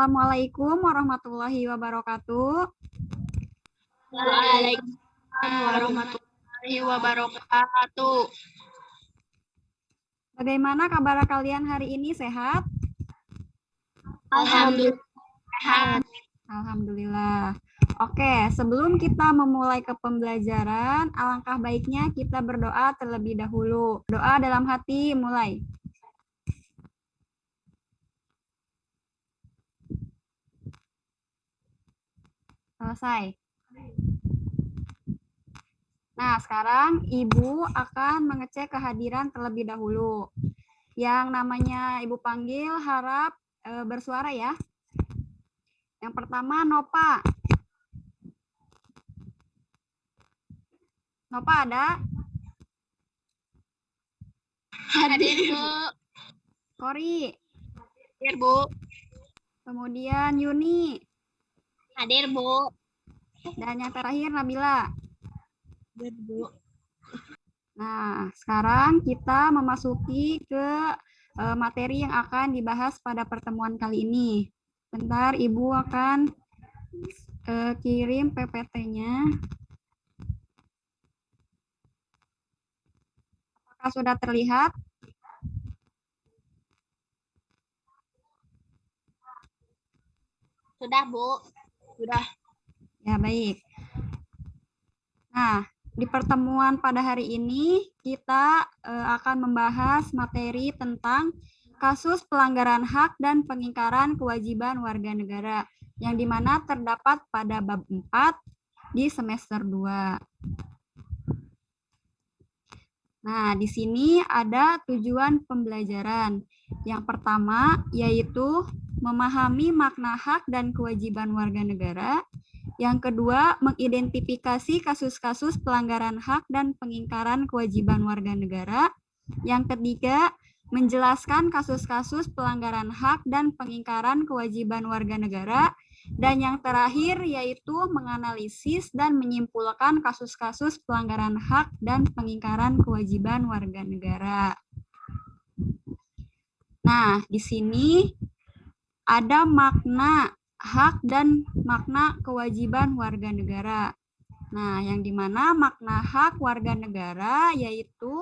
Assalamualaikum warahmatullahi wabarakatuh. Waalaikumsalam warahmatullahi wabarakatuh. Bagaimana kabar kalian hari ini? Sehat? Alhamdulillah sehat. Alhamdulillah. Oke, sebelum kita memulai ke pembelajaran, alangkah baiknya kita berdoa terlebih dahulu. Doa dalam hati, mulai. Selesai. Nah, sekarang Ibu akan mengecek kehadiran terlebih dahulu. Yang namanya Ibu panggil harap bersuara ya. Yang pertama Nopa. Nopa ada? Hadir, Bu. Kori. Hadir, Bu. Kemudian Yuni. Hadir, Bu. Dan yang terakhir Nabila. Hadir, Bu. Nah, sekarang kita memasuki ke materi yang akan dibahas pada pertemuan kali ini. Bentar, Ibu akan kirim PPT-nya. Apakah sudah terlihat? Sudah, Bu. Sudah. Ya, baik. Nah, di pertemuan pada hari ini kita akan membahas materi tentang kasus pelanggaran hak dan pengingkaran kewajiban warga negara yang dimana terdapat pada bab 4 di semester 2. Nah, di sini ada tujuan pembelajaran. Yang pertama yaitu memahami makna hak dan kewajiban warga negara. Yang kedua, mengidentifikasi kasus-kasus pelanggaran hak dan pengingkaran kewajiban warga negara. Yang ketiga, menjelaskan kasus-kasus pelanggaran hak dan pengingkaran kewajiban warga negara. Dan yang terakhir yaitu menganalisis dan menyimpulkan kasus-kasus pelanggaran hak dan pengingkaran kewajiban warga negara. Nah, di sini ada makna hak dan makna kewajiban warga negara. Nah, yang dimana makna hak warga negara yaitu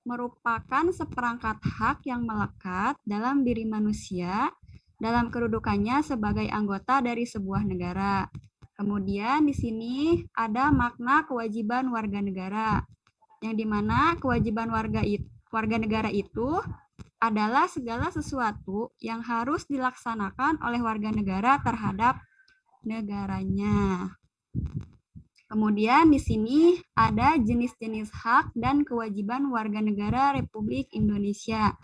merupakan seperangkat hak yang melekat dalam diri manusia dalam kedudukannya sebagai anggota dari sebuah negara. Kemudian di sini ada makna kewajiban warga negara, yang dimana kewajiban warga negara itu adalah segala sesuatu yang harus dilaksanakan oleh warga negara terhadap negaranya. Kemudian di sini ada jenis-jenis hak dan kewajiban warga negara Republik Indonesia.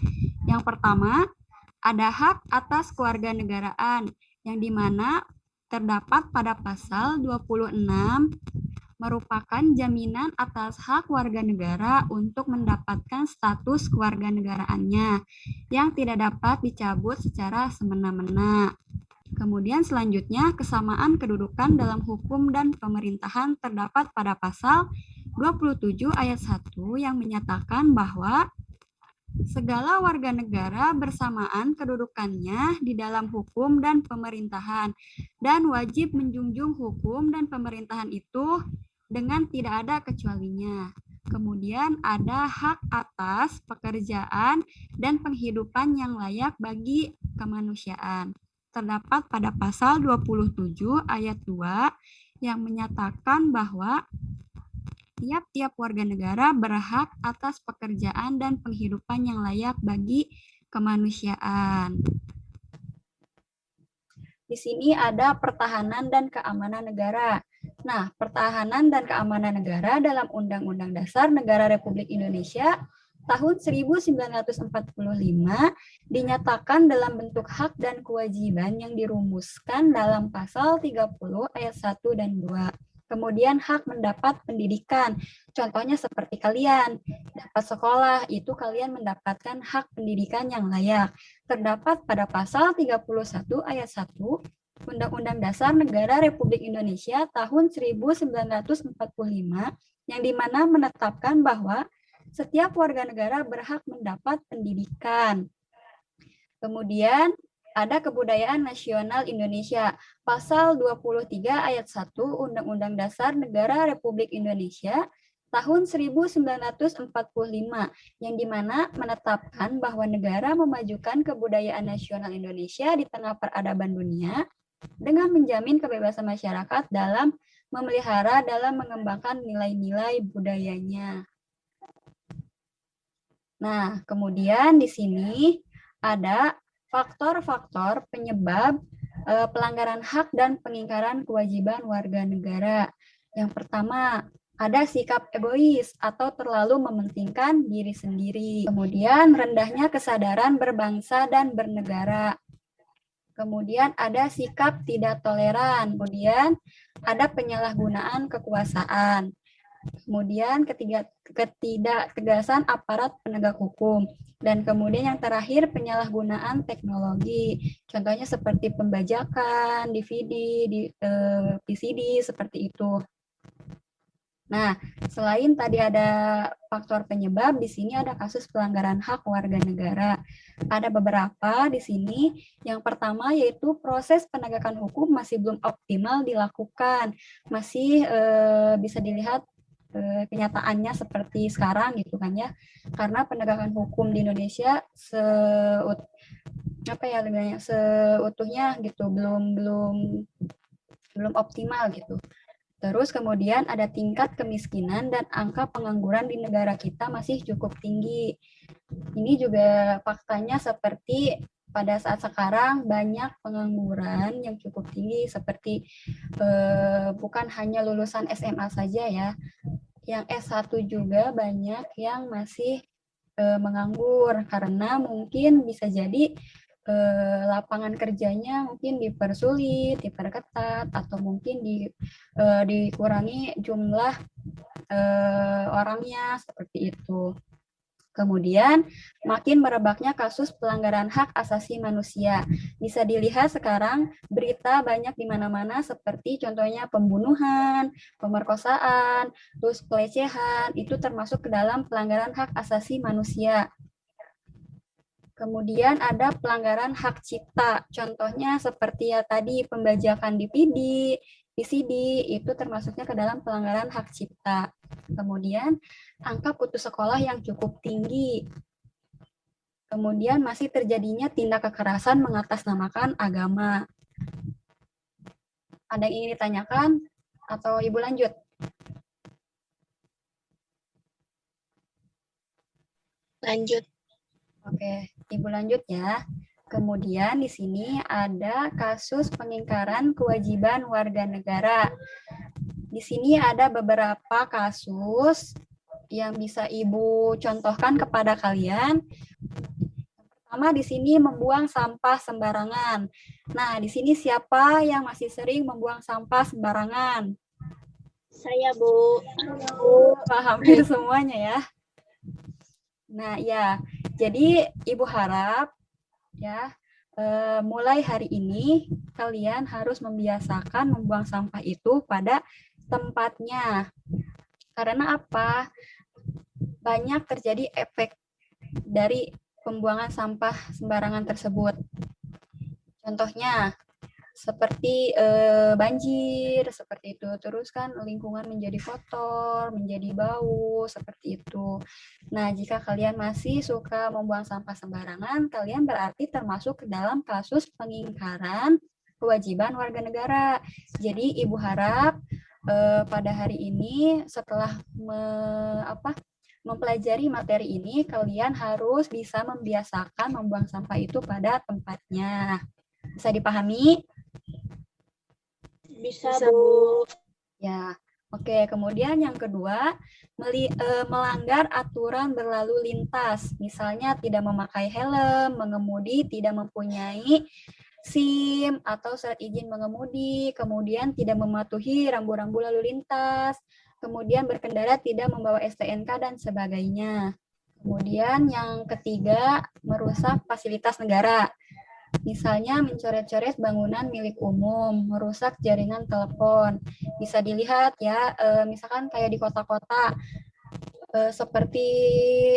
Yang pertama, ada hak atas kewarganegaraan, yang dimana terdapat pada pasal 26 merupakan jaminan atas hak warga negara untuk mendapatkan status kewarganegaraannya yang tidak dapat dicabut secara semena-mena. Kemudian selanjutnya kesamaan kedudukan dalam hukum dan pemerintahan terdapat pada pasal 27 ayat 1 yang menyatakan bahwa segala warga negara bersamaan kedudukannya di dalam hukum dan pemerintahan dan wajib menjunjung hukum dan pemerintahan itu dengan tidak ada kecualinya. Kemudian ada hak atas pekerjaan dan penghidupan yang layak bagi kemanusiaan. Terdapat pada pasal 27 ayat 2 yang menyatakan bahwa tiap-tiap warga negara berhak atas pekerjaan dan penghidupan yang layak bagi kemanusiaan. di sini ada pertahanan dan keamanan negara. Nah, pertahanan dan keamanan negara dalam Undang-Undang Dasar Negara Republik Indonesia tahun 1945 dinyatakan dalam bentuk hak dan kewajiban yang dirumuskan dalam pasal 30 ayat 1 dan 2. Kemudian hak mendapat pendidikan. Contohnya seperti kalian dapat sekolah, itu kalian mendapatkan hak pendidikan yang layak. Terdapat pada pasal 31 ayat 1 Undang-Undang Dasar Negara Republik Indonesia tahun 1945 yang dimana menetapkan bahwa setiap warga negara berhak mendapat pendidikan. Kemudian ada kebudayaan nasional Indonesia. Pasal 23 ayat 1 Undang-Undang Dasar Negara Republik Indonesia tahun 1945 yang dimana menetapkan bahwa negara memajukan kebudayaan nasional Indonesia di tengah peradaban dunia dengan menjamin kebebasan masyarakat dalam memelihara dalam mengembangkan nilai-nilai budayanya. Nah, kemudian di sini ada faktor-faktor penyebab pelanggaran hak dan pengingkaran kewajiban warga negara. Yang pertama, ada sikap egois atau terlalu mementingkan diri sendiri. Kemudian, rendahnya kesadaran berbangsa dan bernegara. Kemudian ada sikap tidak toleran. Kemudian ada penyalahgunaan kekuasaan. Kemudian ketidaktegasan aparat penegak hukum. Dan kemudian yang terakhir penyalahgunaan teknologi. Contohnya seperti pembajakan, DVD, PCD, seperti itu. Nah, selain tadi ada faktor penyebab, di sini ada kasus pelanggaran hak warga negara. Ada beberapa di sini. Yang pertama yaitu proses penegakan hukum masih belum optimal dilakukan. Masih bisa dilihat kenyataannya seperti sekarang gitu kan ya. Karena penegakan hukum di Indonesia seutuhnya gitu belum optimal gitu. Terus kemudian ada tingkat kemiskinan dan angka pengangguran di negara kita masih cukup tinggi. Ini juga faktanya seperti pada saat sekarang banyak pengangguran yang cukup tinggi seperti bukan hanya lulusan SMA saja ya. Yang S1 juga banyak yang masih menganggur karena mungkin bisa jadi lapangan kerjanya mungkin dipersulit, diperketat, atau mungkin dikurangi jumlah orangnya seperti itu. Kemudian makin merebaknya kasus pelanggaran hak asasi manusia. Bisa dilihat sekarang berita banyak di mana-mana seperti contohnya pembunuhan, pemerkosaan, terus pelecehan, itu termasuk ke dalam pelanggaran hak asasi manusia. Kemudian ada pelanggaran hak cipta, contohnya seperti ya tadi pembajakan DVD, PCD, itu termasuknya ke dalam pelanggaran hak cipta. Kemudian angka putus sekolah yang cukup tinggi. Kemudian masih terjadinya tindak kekerasan mengatasnamakan agama. Ada yang ingin ditanyakan atau Ibu lanjut? Lanjut. Oke, Ibu lanjut ya. Kemudian di sini ada kasus pengingkaran kewajiban warga negara. Di sini ada beberapa kasus yang bisa Ibu contohkan kepada kalian. Pertama di sini membuang sampah sembarangan. Nah, di sini siapa yang masih sering membuang sampah sembarangan? Saya, Bu. Hampir semuanya ya. Nah, ya. Jadi Ibu harap ya mulai hari ini kalian harus membiasakan membuang sampah itu pada tempatnya. Karena apa? Banyak terjadi efek dari pembuangan sampah sembarangan tersebut. Contohnya seperti banjir, seperti itu. Terus kan lingkungan menjadi kotor, menjadi bau, seperti itu. Nah, jika kalian masih suka membuang sampah sembarangan, kalian berarti termasuk ke dalam kasus pengingkaran kewajiban warga negara. Jadi, Ibu harap pada hari ini setelah mempelajari materi ini, kalian harus bisa membiasakan membuang sampah itu pada tempatnya. Bisa dipahami? Bisa, Bu. Ya, oke. Kemudian yang kedua, melanggar aturan berlalu lintas. Misalnya tidak memakai helm, mengemudi tidak mempunyai SIM atau surat izin mengemudi, kemudian tidak mematuhi rambu-rambu lalu lintas, kemudian berkendara tidak membawa STNK dan sebagainya. Kemudian yang ketiga, merusak fasilitas negara. Misalnya mencoret-coret bangunan milik umum, merusak jaringan telepon. Bisa dilihat ya, misalkan kayak di kota-kota, seperti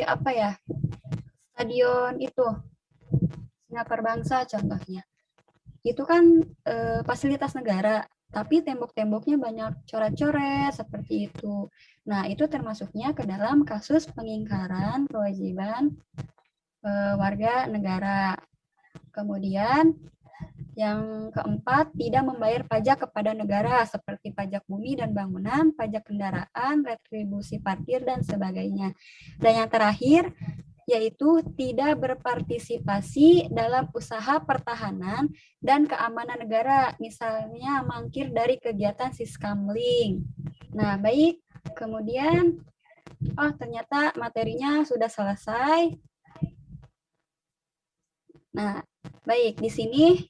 apa ya, stadion itu, Singapura Bangsa contohnya. Itu kan fasilitas negara, tapi tembok-temboknya banyak coret-coret seperti itu. Nah, itu termasuknya ke dalam kasus pengingkaran kewajiban warga negara. Kemudian yang keempat, tidak membayar pajak kepada negara seperti pajak bumi dan bangunan, pajak kendaraan, retribusi parkir, dan sebagainya. Dan yang terakhir, yaitu tidak berpartisipasi dalam usaha pertahanan dan keamanan negara, misalnya mangkir dari kegiatan Siskamling. Nah, baik. Kemudian, ternyata materinya sudah selesai. Nah, baik. Di sini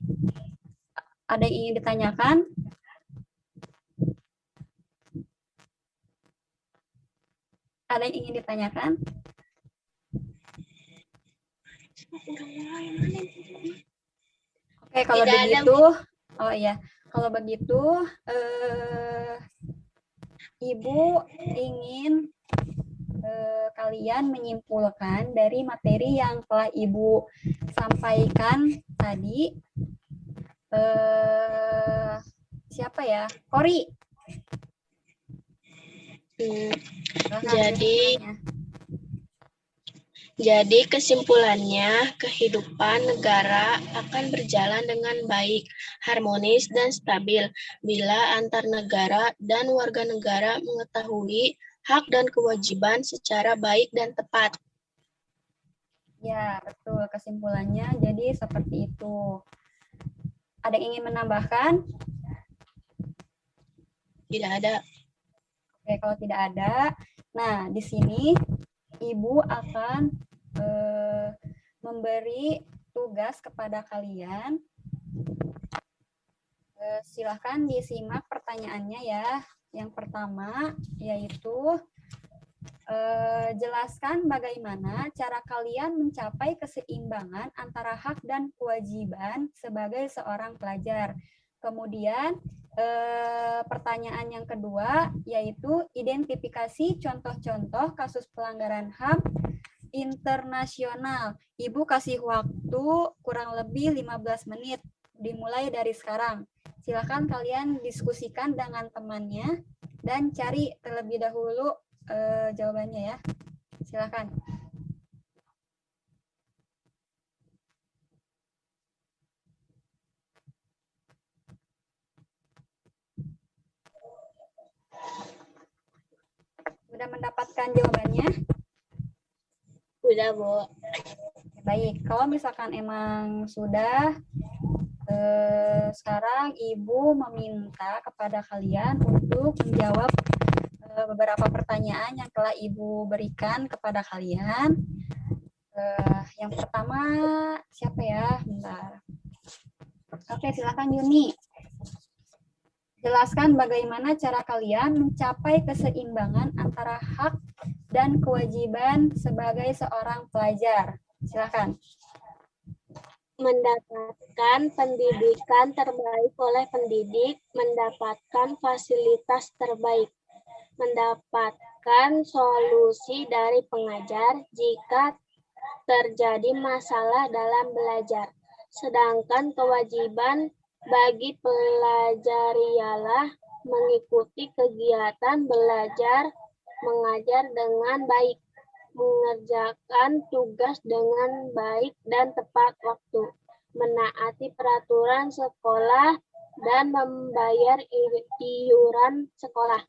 ada yang ingin ditanyakan? Ada yang ingin ditanyakan? Oke, kalau begitu, oh iya, kalau begitu, Ibu ingin kalian menyimpulkan dari materi yang telah Ibu sampaikan tadi. Siapa ya? Kori. Jadi kesimpulannya, kehidupan negara akan berjalan dengan baik, harmonis, dan stabil bila antar negara dan warga negara mengetahui hak dan kewajiban secara baik dan tepat. Ya, betul. Kesimpulannya jadi seperti itu. Ada yang ingin menambahkan? Tidak ada. Oke, kalau tidak ada, nah di sini Ibu akan memberi tugas kepada kalian. Silahkan disimak pertanyaannya ya. Yang pertama yaitu jelaskan bagaimana cara kalian mencapai keseimbangan antara hak dan kewajiban sebagai seorang pelajar. Kemudian pertanyaan yang kedua yaitu identifikasi contoh-contoh kasus pelanggaran HAM internasional. Ibu kasih waktu kurang lebih 15 menit, dimulai dari sekarang. Silakan kalian diskusikan dengan temannya dan cari terlebih dahulu jawabannya ya. Silakan. Sudah mendapatkan jawabannya? Sudah, Bu. Baik, kalau misalkan emang sudah, sekarang Ibu meminta kepada kalian untuk menjawab beberapa pertanyaan yang telah Ibu berikan kepada kalian. Yang pertama, siapa ya? Bentar. Oke, silakan Yuni. Jelaskan bagaimana cara kalian mencapai keseimbangan antara hak dan kewajiban sebagai seorang pelajar. Silakan. Mendapatkan pendidikan terbaik oleh pendidik, mendapatkan fasilitas terbaik, mendapatkan solusi dari pengajar jika terjadi masalah dalam belajar. Sedangkan kewajiban bagi pelajar ialah mengikuti kegiatan belajar mengajar dengan baik, mengerjakan tugas dengan baik dan tepat waktu, menaati peraturan sekolah, dan membayar iuran sekolah.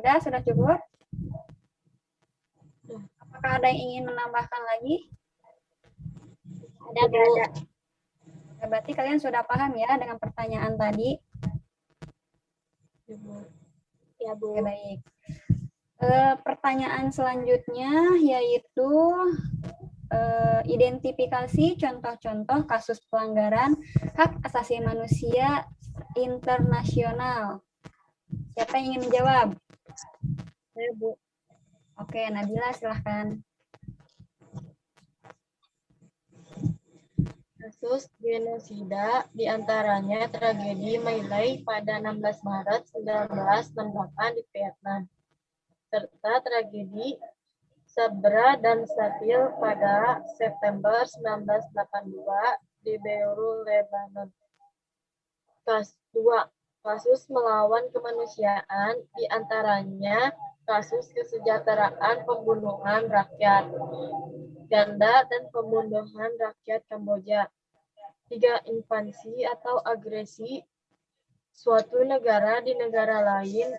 Sudah cukup? Apakah ada yang ingin menambahkan lagi? Ada, Bu. Berarti kalian sudah paham ya dengan pertanyaan tadi? Ya, Bu. Oke, baik. Pertanyaan selanjutnya yaitu identifikasi contoh-contoh kasus pelanggaran hak asasi manusia internasional. Siapa yang ingin menjawab? Saya, Bu. Oke, Nabila silahkan. Kasus genosida diantaranya tragedi My Lai pada 16 Maret 1968 di Vietnam, serta tragedi Sabra dan Satil pada September 1982 di Beirut, Lebanon. Kedua, kasus melawan kemanusiaan diantaranya kasus kesejahteraan pembunuhan rakyat ganda dan pembunuhan rakyat Kamboja. 3. Invasi atau agresi suatu negara di negara lain,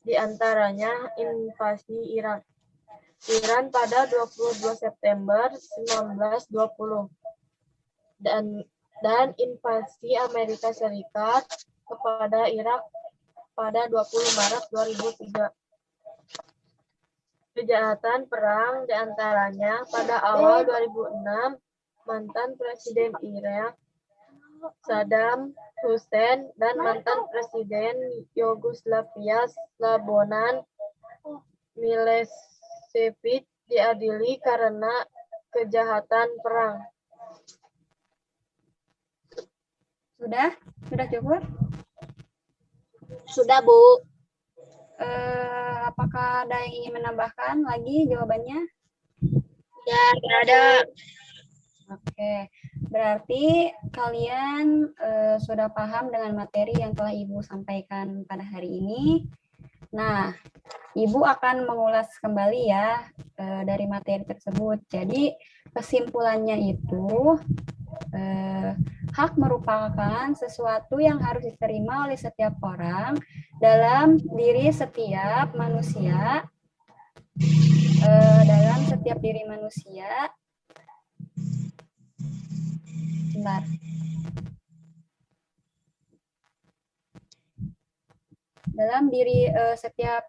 diantaranya invasi Irak. Iran pada 22 September 1920 dan invasi Amerika Serikat kepada Irak pada 20 Maret 2003. Kejahatan perang diantaranya pada awal 2006 mantan Presiden Irak Saddam Hussein dan mantan Presiden Yugoslavia Slobodan Milosevic diadili karena kejahatan perang. Sudah? Sudah cukup? Sudah, Bu. Apakah ada yang ingin menambahkan lagi jawabannya? Ya, ada. Oke, berarti kalian sudah paham dengan materi yang telah Ibu sampaikan pada hari ini. Nah, Ibu akan mengulas kembali ya dari materi tersebut. Jadi, kesimpulannya itu hak merupakan sesuatu yang harus diterima oleh setiap orang dalam diri setiap manusia, dalam setiap diri manusia. Bentar. Dalam diri setiap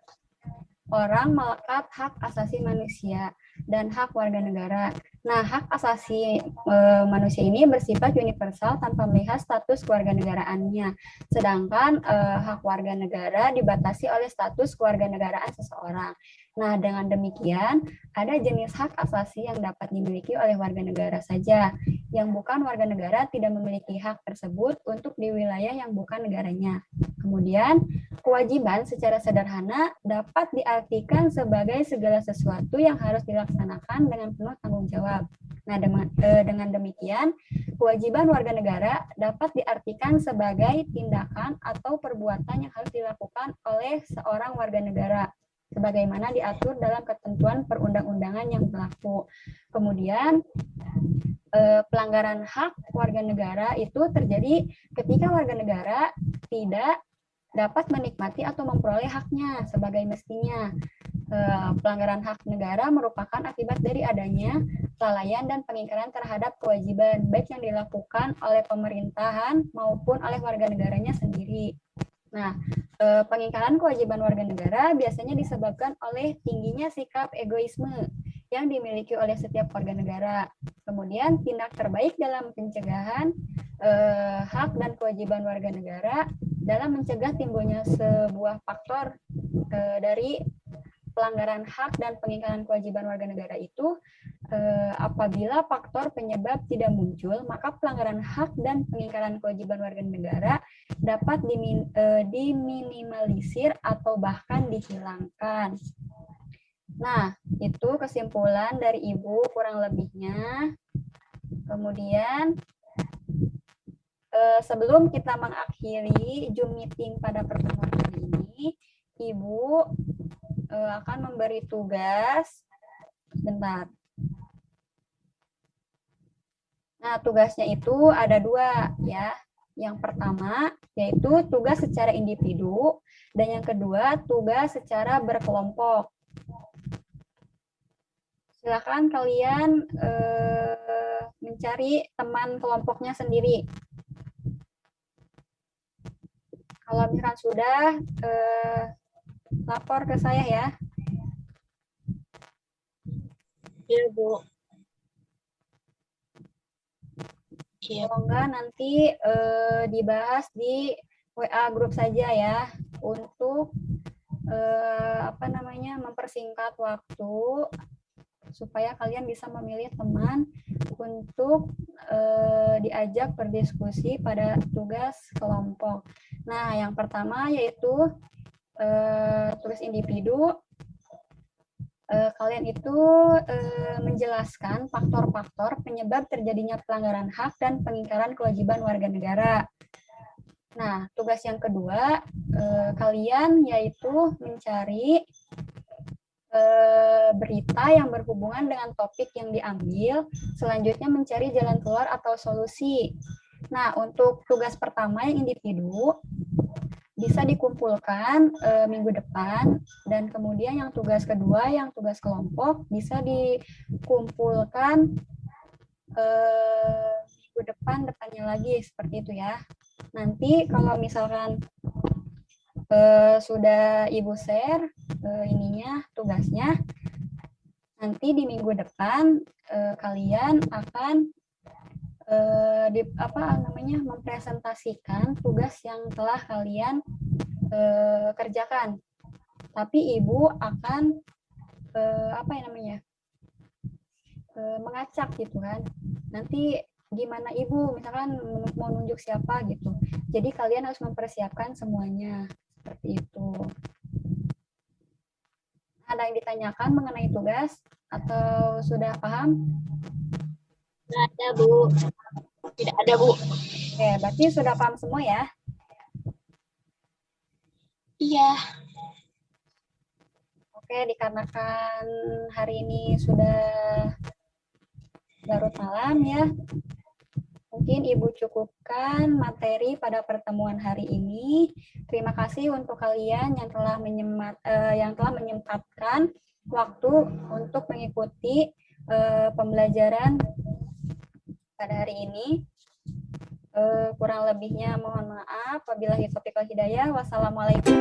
orang melekat hak asasi manusia dan hak warga negara. Nah, hak asasi manusia ini bersifat universal tanpa melihat status kewarganegaraannya. Sedangkan hak warga negara dibatasi oleh status kewarganegaraan seseorang. Nah, dengan demikian, ada jenis hak asasi yang dapat dimiliki oleh warga negara saja. Yang bukan warga negara tidak memiliki hak tersebut untuk di wilayah yang bukan negaranya. Kemudian, kewajiban secara sederhana dapat diartikan sebagai segala sesuatu yang harus dilaksanakan dengan penuh tanggung jawab. Nah, dengan demikian, kewajiban warga negara dapat diartikan sebagai tindakan atau perbuatan yang harus dilakukan oleh seorang warga negara, sebagaimana diatur dalam ketentuan perundang-undangan yang berlaku. Kemudian, pelanggaran hak warga negara itu terjadi ketika warga negara tidak dapat menikmati atau memperoleh haknya sebagai mestinya. Pelanggaran hak negara merupakan akibat dari adanya kelalaian dan pengingkaran terhadap kewajiban, baik yang dilakukan oleh pemerintahan maupun oleh warga negaranya sendiri. Nah, pengingkaran kewajiban warga negara biasanya disebabkan oleh tingginya sikap egoisme yang dimiliki oleh setiap warga negara. Kemudian, tindak terbaik dalam pencegahan hak dan kewajiban warga negara dalam mencegah timbulnya sebuah faktor dari pelanggaran hak dan pengingkaran kewajiban warga negara itu, apabila faktor penyebab tidak muncul, maka pelanggaran hak dan pengingkaran kewajiban warga negara dapat diminimalisir atau bahkan dihilangkan. Nah, itu kesimpulan dari Ibu kurang lebihnya. Kemudian, sebelum kita mengakhiri Zoom meeting pada pertemuan kali ini, Ibu akan memberi tugas. Bentar. Nah, tugasnya itu ada 2 ya. Yang pertama yaitu tugas secara individu dan yang kedua tugas secara berkelompok. Silakan kalian mencari teman kelompoknya sendiri. Kalau misalkan sudah, lapor ke saya ya. Iya, Bu. Iya. Kalau enggak nanti dibahas di WA grup saja ya untuk mempersingkat waktu supaya kalian bisa memilih teman untuk diajak berdiskusi pada tugas kelompok. Nah, yang pertama yaitu tugas individu. Kalian itu menjelaskan faktor-faktor penyebab terjadinya pelanggaran hak dan pengingkaran kewajiban warga negara. Nah, tugas yang kedua, kalian yaitu mencari berita yang berhubungan dengan topik yang diambil, selanjutnya mencari jalan keluar atau solusi. Nah, untuk tugas pertama yang individu, bisa dikumpulkan minggu depan, dan kemudian yang tugas kedua, yang tugas kelompok, bisa dikumpulkan minggu depannya lagi, seperti itu ya. Nanti kalau misalkan sudah Ibu share tugasnya, nanti di minggu depan kalian akan mempresentasikan tugas yang telah kalian kerjakan. Tapi Ibu akan mengacak gitu kan. Nanti gimana Ibu, misalkan mau nunjuk siapa gitu. Jadi kalian harus mempersiapkan semuanya seperti itu. Ada yang ditanyakan mengenai tugas atau sudah paham? Tidak ada, Bu. Tidak ada, Bu. Oke, berarti sudah paham semua ya? Iya. Oke, dikarenakan hari ini sudah larut malam ya, mungkin Ibu cukupkan materi pada pertemuan hari ini. Terima kasih untuk kalian yang telah menyempatkan waktu untuk mengikuti pembelajaran pada hari ini. Kurang lebihnya mohon maaf. Wabillahi taufiq wal hidayah. Wassalamualaikum.